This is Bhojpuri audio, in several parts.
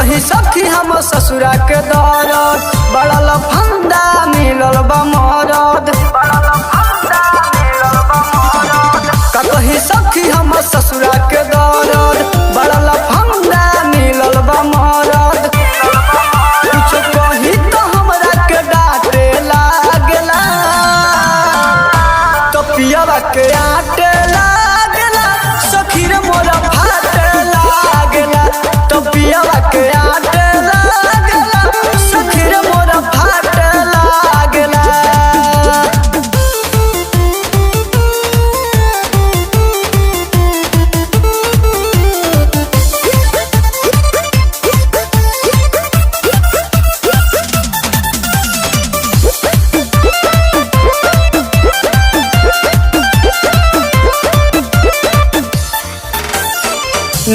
कही सखी हम ससुरा के दरद बड़ा लफंदा मिलल बा मरद का कही सखी हम ससुरा के दरद बड़ा लफंदा मिलल बा मरद कुछ कही तो हमरा के डांटे लागला तो पियवा के आटे लागला सखी रे मोरा फाटे लागला तो पियवा के आटे लागला सखी रे मोरा फाटे लागला।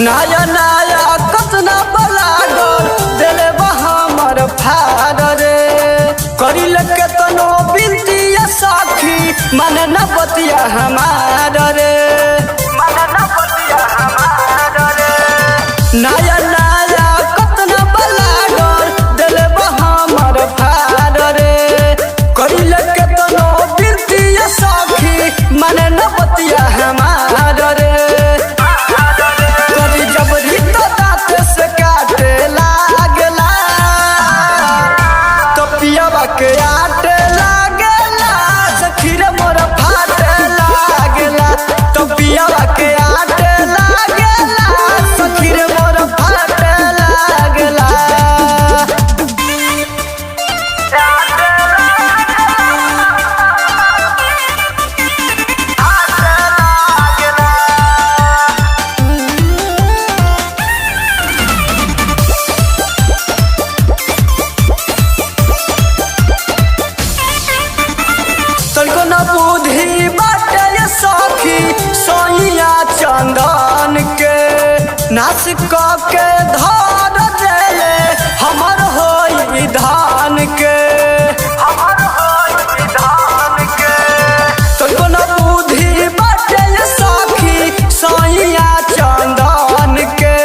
नया नया कतना बलागल दिले बा हमर फार रे करिल के तनो बिनती सखी मन न बतिया हमार रे नया नया कतना बलागल दिले बा हमर फार रे करिल के तनो बिनती सखी मन न बतिया हमार रे जबरी तो दांत से काटे लागला तो पियवा के आटे लागला सखी रे मोरा फाटे लागला तो पियवा के आटे लागला सखी रे मोरा फाटे लागला। तनको न बुद्धि बाटे सखी सोइया चंदन के नाश के धर देले हमर होई धान के तनको न बुद्धि बाटे सखी सोइया चंदन के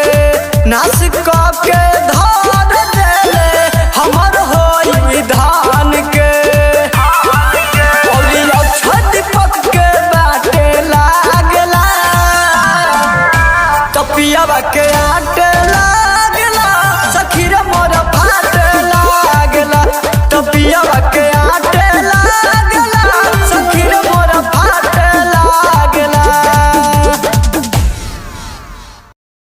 नाश के धर देले हमर होई धान के पियवा के आटे